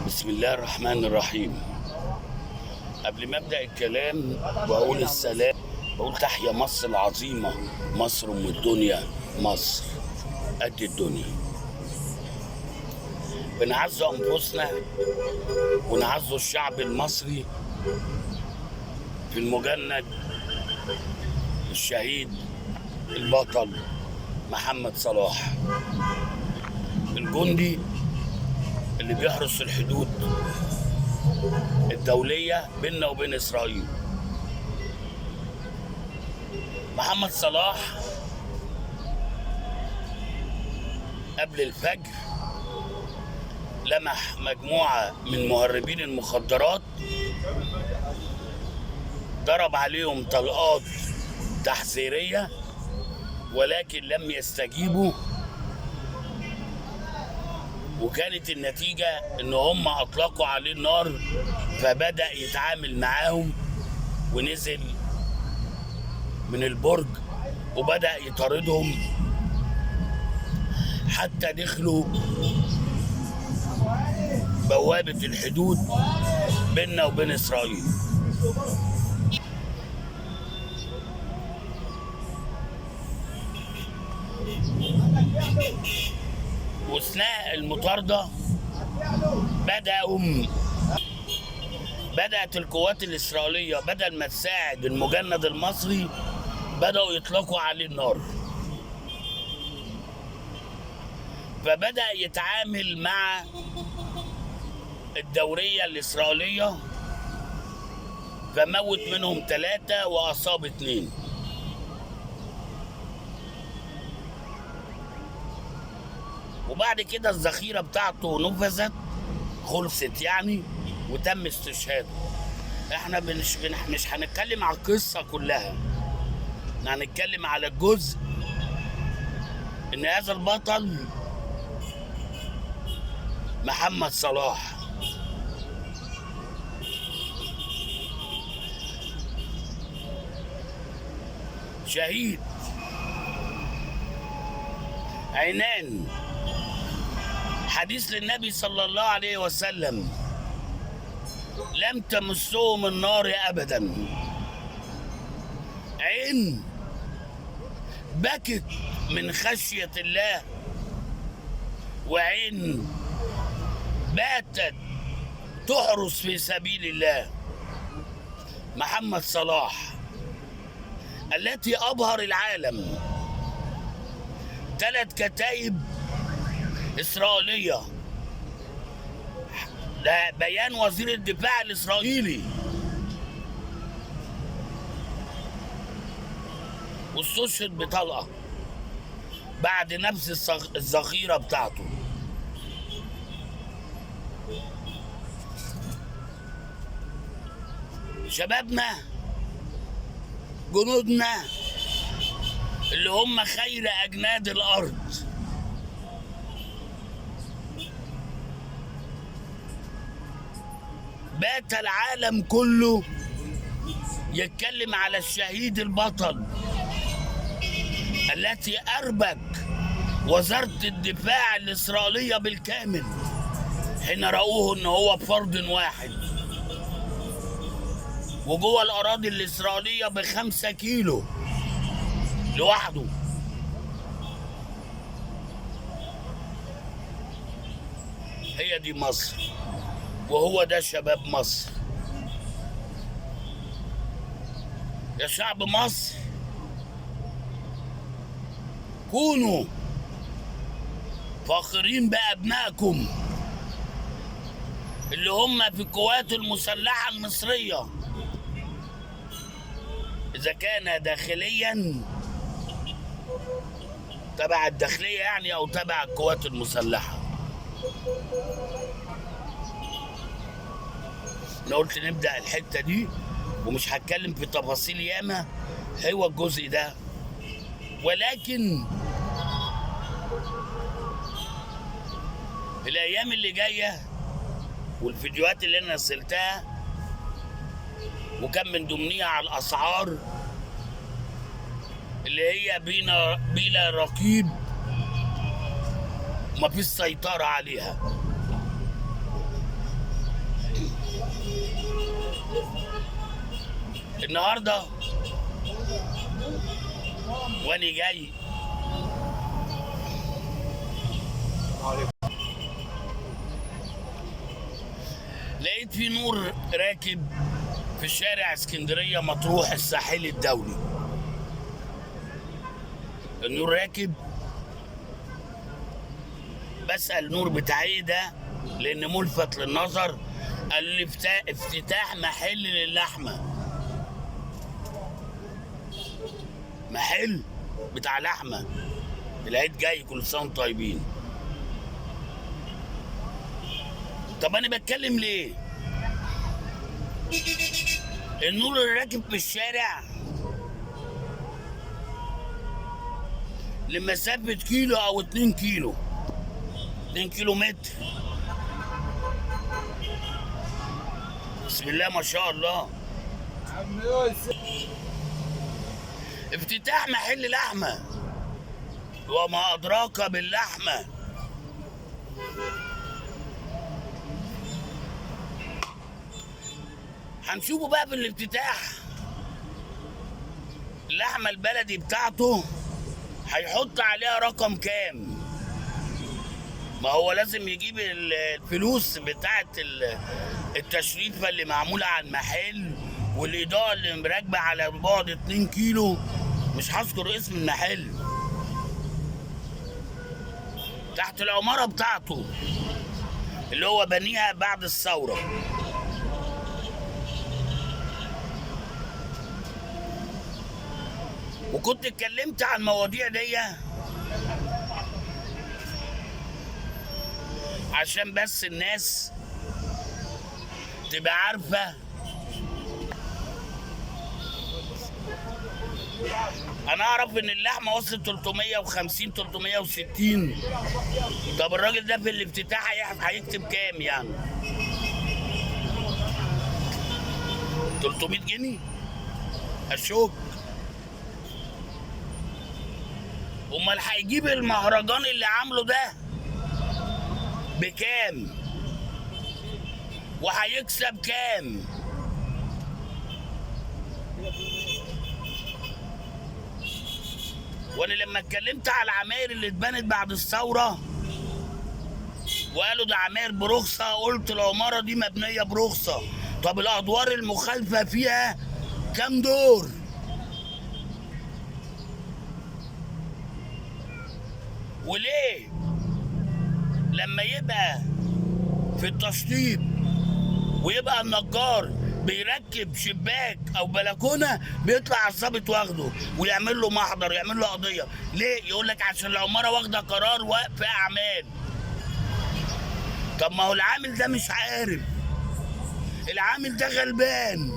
بسم الله الرحمن الرحيم. قبل ما ابدا الكلام واقول السلام، بقول تحيا مصر العظيمه، مصر ام الدنيا، مصر قد الدنيا. بنعز انفسنا ونعز الشعب المصري في المجند الشهيد البطل محمد صلاح، الجندي اللي بيحرس الحدود الدولية بيننا وبين إسرائيل. محمد صلاح قبل الفجر لمح مجموعة من مهربين المخدرات، ضرب عليهم طلقات تحذيرية ولكن لم يستجيبوا، وكانت النتيجة ان هم اطلقوا عليه النار، فبدأ يتعامل معاهم ونزل من البرج وبدأ يطاردهم حتى دخلوا بوابة الحدود بيننا وبين اسرائيل. واثناء المطاردة بدأت القوات الإسرائيلية بدل ما تساعد المجند المصري بدأوا يطلقوا عليه النار، فبدأ يتعامل مع الدورية الإسرائيلية، فموت منهم 3 وأصاب 2. وبعد كده الذخيرة بتاعته نفذت، خلصت يعني، وتم استشهاده. احنا مش هنتكلم على القصة كلها، هنتكلم على الجزء ان هذا البطل محمد صلاح شهيد عينان، حديث للنبي صلى الله عليه وسلم: لم تمسهم النار ابدا. عين بكت من خشية الله، وعين باتت تحرس في سبيل الله. محمد صلاح التي أبهر العالم، 3 كتائب إسرائيلية، ده بيان وزير الدفاع الإسرائيلي، واستشهد بطلقة بعد نفس الذخيرة بتاعته. شبابنا جنودنا اللي هم خير أجناد الأرض، بات العالم كله يتكلم على الشهيد البطل التي أربك وزارة الدفاع الإسرائيلية بالكامل حين رأوه إن هو فرد واحد، وجوه الأراضي الإسرائيلية ب5 كيلو لوحده. هي دي مصر، وهو ده شباب مصر. يا شعب مصر، كونوا فاخرين بأبنائكم اللي هم في القوات المسلحة المصرية، إذا كان داخليا تبع الداخلية يعني أو تبع القوات المسلحة. أنا قلت نبدأ الحتة دي ومش هتكلم في تفاصيل ياما، هو الجزء ده، ولكن الأيام اللي جاية والفيديوهات اللي أنا نزلتها وكان من ضمنها على الأسعار اللي هي بلا رقيب ومفيش سيطرة عليها، النهارده وانا جاي لقيت في نور راكب في شارع اسكندريه مطروح الساحلي الدولي. النور راكب، بسأل النور بتاع ايه ده لان ملفت للنظر. قال لي افتتاح محل للحمه، محل بتاع لحمه، العيد جاي، كل سنه وانتم طيبين. طب انا بتكلم ليه؟ النور اللي راكب في الشارع لمسافه كيلو او 2 كيلو، 2 كيلو متر، بسم الله ما شاء الله. افتتاح محل لحمه وما ادراك باللحمه. هنشوفه بقى في الافتتاح اللحمه البلدي بتاعته هيحط عليها رقم كام. ما هو لازم يجيب الفلوس بتاعت التشريفه اللي معموله على المحل والاضاءه اللي مراكبه على بعد 2 كيلو، مش هذكر اسم المحل، تحت العماره بتاعته اللي هو بنيها بعد الثوره. وكنت اتكلمت عن المواضيع دي عشان بس الناس تبقى عارفه. انا اعرف ان اللحمه وصلت 350 360. طب الراجل ده في الافتتاح هيكتب كام يعني؟ 300 جنيه اشوك. امال هيجيب المهرجان اللي عامله ده بكام؟ وهيكسب كام؟ وانا لما اتكلمت على العماير اللي اتبنت بعد الثوره وقالوا ده عماير برخصه، قلت العماره دي مبنيه برخصه. طب الادوار المخالفه فيها كام دور؟ وليه لما يبقى في التشطيب ويبقى النجار بيركب شباك او بلكونه بيطلع الظابط واخده ويعمل له محضر ويعمل له قضيه؟ ليه؟ يقول لك عشان العماره واخده قرار وقف اعمال. طب ما هو العامل ده مش عارف، العامل ده غلبان،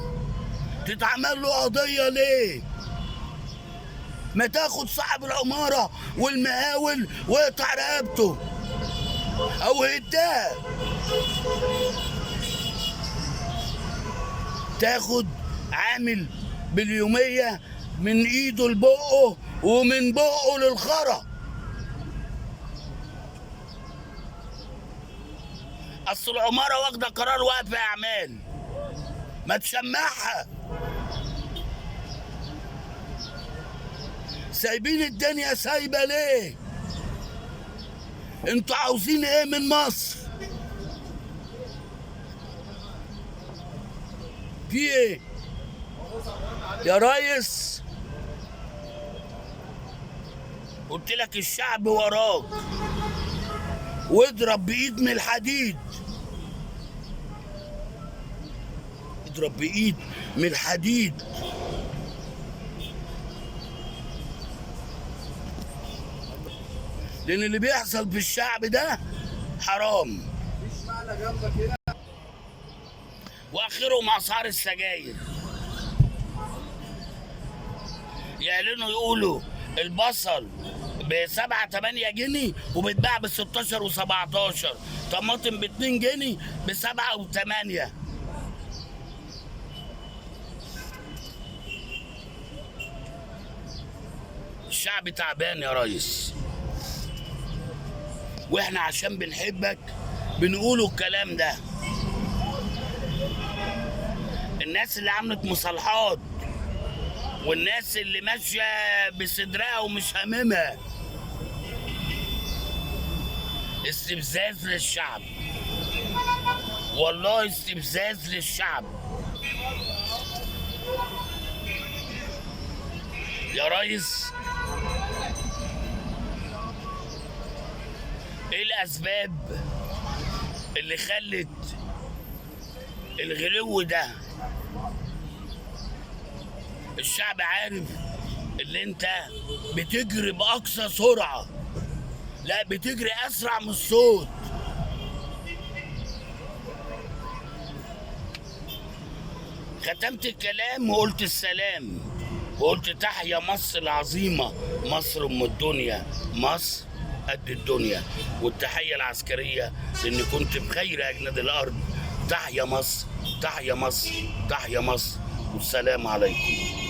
تتعمل له قضيه ليه؟ ما تاخد صاحب العماره والمقاول ويقطع رقبته او هداه، تاخد عامل باليوميه من ايده لبقه ومن بقه للخرا. اصل العماره واخده قرار وقف اعمال، ما تشمعها. سايبين الدنيا سايبه ليه؟ انتوا عاوزين ايه من مصر؟ في ايه يا ريس؟ قلت لك الشعب وراك، واضرب بايد من الحديد، اضرب بايد من الحديد. لان اللي بيحصل في الشعب ده حرام. واخرهم اسعار السجاير، يعلنوا يقولوا البصل ب7 8 جنيه وبيتباع ب16 و17، طماطم ب2 جنيه ب7 و8. الشعب تعبان يا ريس، واحنا عشان بنحبك بنقولوا الكلام ده. الناس اللي عملت مصالحات والناس اللي ماشيه بصدرها ومش هاممها. استفزاز للشعب، والله استفزاز للشعب. يا ريس، ايه الاسباب اللي خلت الغلو ده؟ الشعب عارف اللي انت بتجري باقصى سرعه، لا بتجري اسرع من الصوت. ختمت الكلام وقلت السلام، وقلت تحيا مصر العظيمه، مصر ام الدنيا، مصر قد الدنيا. والتحيه العسكريه لان كنت بخير اجناد الارض. تحيا مصر، تحيا مصر، تحيا مصر، والسلام عليكم.